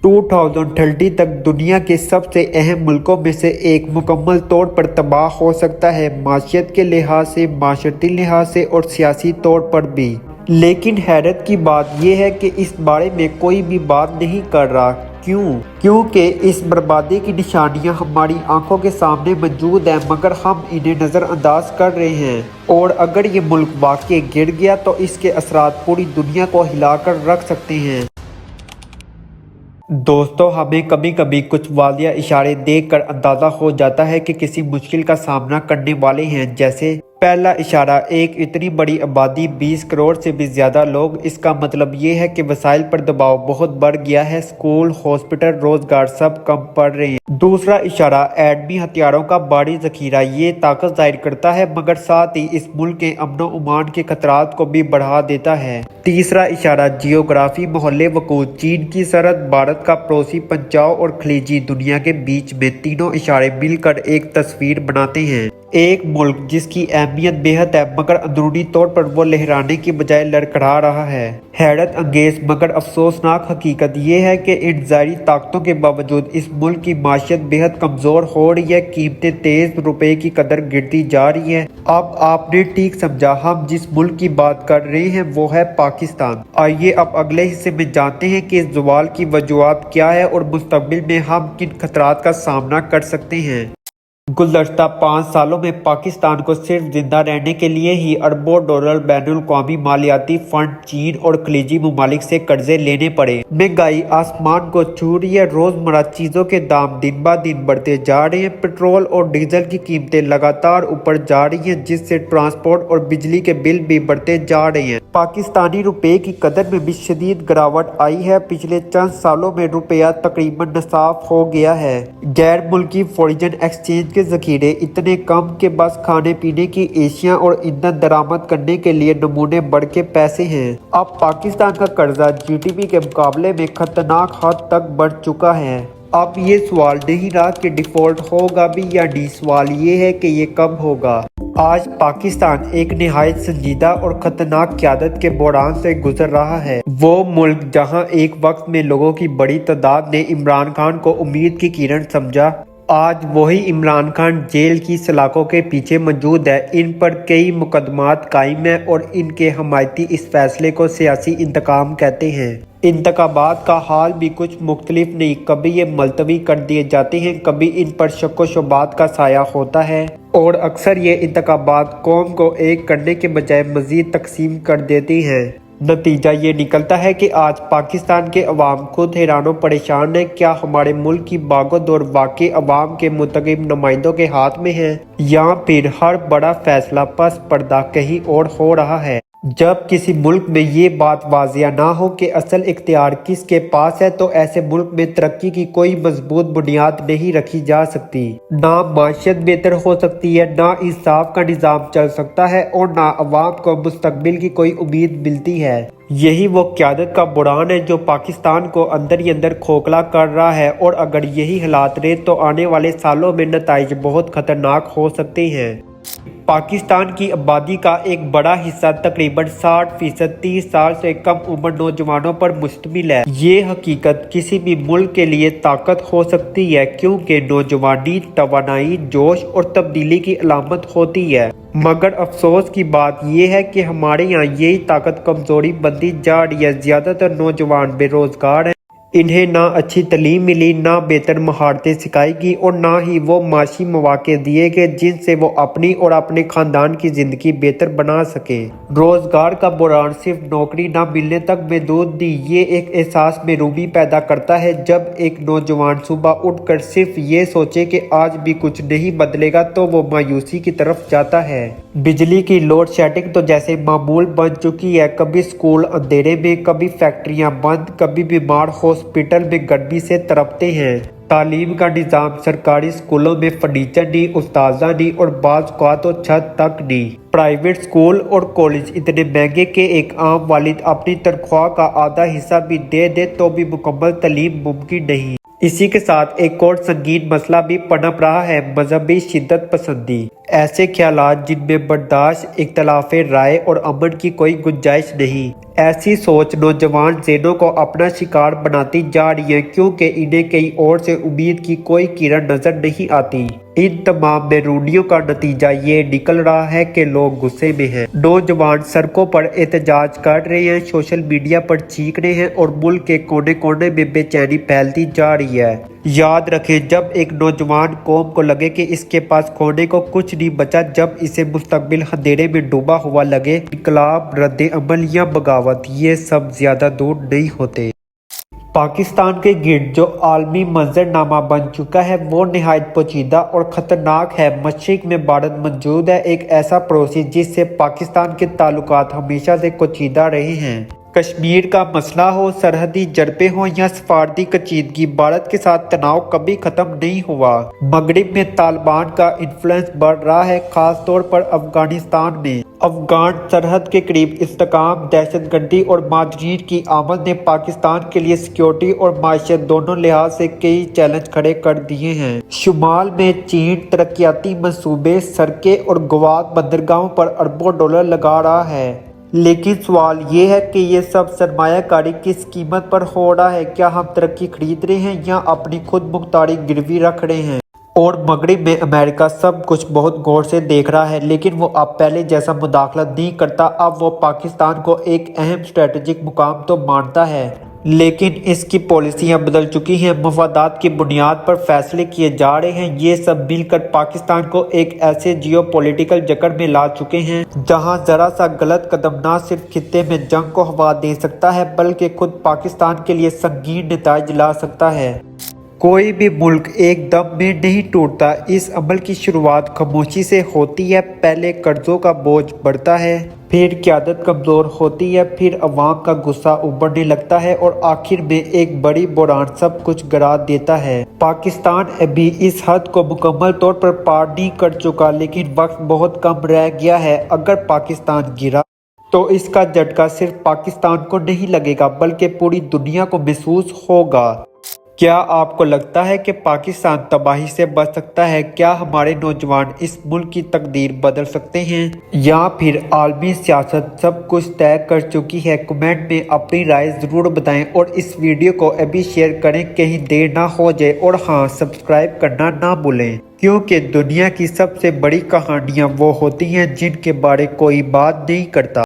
2030 तक दुनिया के सबसे अहम मुल्कों में से एक मुकम्मल तौर पर तबाह हो सकता है, माशियत के लिहाज से, माशरती लिहाज से और सियासी तौर पर भी। लेकिन हैरत की बात यह है कि इस बारे में कोई भी बात नहीं कर रहा। क्योंकि इस बर्बादी की निशानियां हमारी आंखों के सामने मौजूद हैं, मगर हम इन्हें नज़रअंदाज कर रहे हैं। और अगर ये मुल्क वाकई गिर गया तो इसके असरात पूरी दुनिया को हिलाकर रख सकते हैं। दोस्तों, हमें कभी कभी कुछ वादिया इशारे देखकर अंदाज़ा हो जाता है कि किसी मुश्किल का सामना करने वाले हैं। जैसे पहला इशारा, एक इतनी बड़ी आबादी, 20 करोड़ से भी ज़्यादा लोग, इसका मतलब ये है कि वसाइल पर दबाव बहुत बढ़ गया है। स्कूल, हॉस्पिटल, रोजगार सब कम पड़ रहे हैं। दूसरा इशारा, एटमी हथियारों का भारी जखीरा, ये ताकत जाहिर करता है मगर साथ ही इस मुल्क के अमनो उमान के खतरात को भी बढ़ा देता है। तीसरा इशारा, जियोग्राफी, मोहल्ले वकूत, चीन की सरहद, भारत का पड़ोसी पंजाब और खलीजी दुनिया के बीच में। तीनों इशारे मिलकर एक तस्वीर बनाते हैं, एक मुल्क जिसकी अहमियत बेहद है मगर अंदरूनी तौर पर वो लहराने की बजाय लड़खड़ा रहा है। हैरत अंगेज मगर अफसोसनाक हकीकत यह है कि इन ज़ाहिरी ताकतों के बावजूद इस मुल्क की माशियत बेहद कमज़ोर हो रही है। कीमतें तेज, रुपए की कदर गिरती जा रही है। अब आपने ठीक समझा, हम जिस मुल्क की बात कर रहे हैं वो है पाकिस्तान। आइए अब अगले हिस्से में जानते हैं कि इस ज़वाल की वजूहात क्या है और मुस्तकबिल में हम किन खतरात का सामना कर सकते हैं। गुज़श्ता 5 सालों में पाकिस्तान को सिर्फ जिंदा रहने के लिए ही अरबों डॉलर बैनुल-अक़वामी मालियाती फंड, चीन और खलीजी ममालिक से कर्जे लेने पड़े। महंगाई आसमान को छू रही है। रोजमर्रा चीजों के दाम दिन ब दिन बढ़ते जा रहे हैं। पेट्रोल और डीजल की कीमतें लगातार ऊपर जा रही हैं, जिससे ट्रांसपोर्ट और बिजली के बिल भी बढ़ते जा रहे हैं। पाकिस्तानी रुपए की कदर में भी शदीद गिरावट आई है। पिछले चंद सालों में रुपया तकरीबन नसाफ हो गया है। गैर मुल्की फॉरेन एक्सचेंज के जखीरे इतने कम कि बस खाने पीने की एशिया और ईंधन दरामद करने के लिए नमूने बढ़ के पैसे हैं। अब पाकिस्तान का कर्जा जीडीपी के मुकाबले में खतरनाक हद तक बढ़ चुका है। अब ये सवाल नहीं रहा कि डिफॉल्ट होगा भी या नहीं, सवाल ये है कि ये कब होगा। आज पाकिस्तान एक निहायत संजीदा और खतरनाक क़यादत के बहरान से गुजर रहा है। वो मुल्क जहां एक वक्त में लोगों की बड़ी तादाद ने इमरान खान को उम्मीद की किरण समझा, आज वही इमरान खान जेल की सलाखों के पीछे मौजूद है। इन पर कई मुकदमात कायम है और इनके हमायती इस फैसले को सियासी इंतकाम कहते हैं। इंतखाबात का हाल भी कुछ मुख्तलिफ नहीं, कभी ये मुलतवी कर दिए जाते हैं, कभी इन पर शक व शुबात का साया होता है और अक्सर ये इंतखाबात कौम को एक करने के बजाय मजीद तकसीम कर देती हैं। नतीजा ये निकलता है कि आज पाकिस्तान के अवाम खुद हैरान परेशान है। क्या हमारे मुल्क की बागोदौर वाकई अवाम के मुंतखब नुमाइंदों के हाथ में है या फिर हर बड़ा फैसला पस पर्दा कहीं और हो रहा है। जब किसी मुल्क में ये बात वाजिया ना हो कि असल इख्तियार किसके पास है, तो ऐसे मुल्क में तरक्की की कोई मजबूत बुनियाद नहीं रखी जा सकती। ना माशियत बेहतर हो सकती है, ना इंसाफ का निज़ाम चल सकता है और ना अवाम को मुस्तकबिल की कोई उम्मीद मिलती है। यही वो क़यादत का बुरान है जो पाकिस्तान को अंदर ही अंदर खोखला कर रहा है और अगर यही हालात रहे तो आने वाले सालों में नताइज बहुत खतरनाक हो सकते हैं। पाकिस्तान की आबादी का एक बड़ा हिस्सा तकरीबन 60% 30 साल से कम उम्र नौजवानों पर मुश्तमिल है। ये हकीकत किसी भी मुल्क के लिए ताकत हो सकती है, क्योंकि नौजवानी तवानाई, जोश और तब्दीली की अलामत होती है। मगर अफसोस की बात यह है कि हमारे यहाँ यही ताकत कमजोरी बनती जा रही है। ज्यादातर नौजवान बेरोजगार हैं, इन्हें ना अच्छी तालीम मिली, ना बेहतर महारतें सिखाई गई और ना ही वो माशी मौके दिए गए जिनसे वो अपनी और अपने खानदान की जिंदगी बेहतर बना सके। रोजगार का बुरान सिर्फ नौकरी ना मिलने तक महदूद नहीं, ये एक एहसास में रूबी पैदा करता है। जब एक नौजवान सुबह उठकर सिर्फ ये सोचे कि आज भी कुछ नहीं बदलेगा तो वो मायूसी की तरफ जाता है। बिजली की लोड शेडिंग तो जैसे मामूल बन चुकी है। कभी स्कूल अंधेरे में, कभी फैक्ट्रियां बंद, कभी बीमार हॉस्पिटल में गर्मी से तड़पते हैं। तालीम का निज़ाम, सरकारी स्कूलों में फर्नीचर नहीं, उस्तादा नहीं और बाज़ औक़ात तो छत तक नहीं। प्राइवेट स्कूल और कॉलेज इतने महंगे कि एक आम वालिद अपनी तनख्वाह का आधा हिस्सा भी दे दे तो भी मुकम्मल तालीम मुमकिन नहीं। इसी के साथ एक और संगीन मसला भी पनप रहा है, मजहबी शिद्दत पसंदी। ایسے خیالات جن میں برداشت، اختلاف رائے اور امن کی کوئی گنجائش نہیں۔ ایسی سوچ نوجوان ذہنوں کو اپنا شکار بناتی جا رہی ہے کیونکہ انہیں کہیں اور سے امید کی کوئی کرن نظر نہیں آتی۔ ان تمام بیرونیوں کا نتیجہ یہ نکل رہا ہے کہ لوگ غصے میں ہیں۔ نوجوان سڑکوں پر احتجاج کر رہے ہیں، سوشل میڈیا پر چیخ رہے ہیں اور ملک کے کونے کونے میں بے چینی پھیلتی جا رہی ہے۔ یاد رکھیں، جب ایک نوجوان قوم کو لگے کہ اس کے پاس کھونے کو کچھ نہیں بچا، جب اسے مستقبل اندھیرے میں ڈوبا ہوا لگے، انقلاب، رد عمل یا بغاوت، یہ سب زیادہ دور نہیں ہوتے۔ پاکستان کے گرد جو عالمی منظرنامہ بن چکا ہے وہ نہایت پیچیدہ اور خطرناک ہے۔ مشرق میں بھارت موجود ہے، ایک ایسا پڑوسی جس سے پاکستان کے تعلقات ہمیشہ سے کشیدہ رہے ہیں۔ کشمیر کا مسئلہ ہو، سرحدی جھڑپیں ہوں یا سفارتی کشیدگی، بھارت کے ساتھ تناؤ کبھی ختم نہیں ہوا۔ مغرب میں طالبان کا انفلوئنس بڑھ رہا ہے، خاص طور پر افغانستان میں۔ افغان سرحد کے قریب استحکام، دہشت گردی اور مہاجرین کی آمد نے پاکستان کے لیے سیکورٹی اور معیشت دونوں لحاظ سے کئی چیلنج کھڑے کر دیے ہیں۔ شمال میں چین ترقیاتی منصوبے، سڑکیں اور گواد بندرگاہوں پر اربوں ڈالر لگا رہا ہے، لیکن سوال یہ ہے کہ یہ سب سرمایہ کاری کس قیمت پر ہو رہا ہے؟ کیا ہم ترقی خرید رہے ہیں یا اپنی خود مختاری گروی رکھ رہے ہیں؟ اور مغرب میں امریکہ سب کچھ بہت غور سے دیکھ رہا ہے، لیکن وہ اب پہلے جیسا مداخلت نہیں کرتا۔ اب وہ پاکستان کو ایک اہم اسٹریٹجک مقام تو مانتا ہے، لیکن اس کی پالیسیاں بدل چکی ہیں، مفادات کی بنیاد پر فیصلے کیے جا رہے ہیں۔ یہ سب مل کر پاکستان کو ایک ایسے جیو پولیٹیکل جکڑ میں لا چکے ہیں جہاں ذرا سا غلط قدم نہ صرف خطے میں جنگ کو ہوا دے سکتا ہے بلکہ خود پاکستان کے لیے سنگین نتائج لا سکتا ہے۔ کوئی بھی ملک ایک دم میں نہیں ٹوٹتا، اس عمل کی شروعات خاموشی سے ہوتی ہے۔ پہلے قرضوں کا بوجھ بڑھتا ہے، پھر قیادت کمزور ہوتی ہے، پھر عوام کا غصہ ابھرنے لگتا ہے اور آخر میں ایک بڑی بحران سب کچھ گرا دیتا ہے۔ پاکستان ابھی اس حد کو مکمل طور پر پار نہیں کر چکا، لیکن وقت بہت کم رہ گیا ہے۔ اگر پاکستان گرا تو اس کا جھٹکا صرف پاکستان کو نہیں لگے گا بلکہ پوری دنیا کو محسوس ہوگا۔ کیا آپ کو لگتا ہے کہ پاکستان تباہی سے بچ سکتا ہے؟ کیا ہمارے نوجوان اس ملک کی تقدیر بدل سکتے ہیں یا پھر عالمی سیاست سب کچھ طے کر چکی ہے؟ کمنٹ میں اپنی رائے ضرور بتائیں اور اس ویڈیو کو ابھی شیئر کریں، کہیں دیر نہ ہو جائے۔ اور ہاں، سبسکرائب کرنا نہ بھولیں، کیونکہ دنیا کی سب سے بڑی کہانیاں وہ ہوتی ہیں جن کے بارے کوئی بات نہیں کرتا۔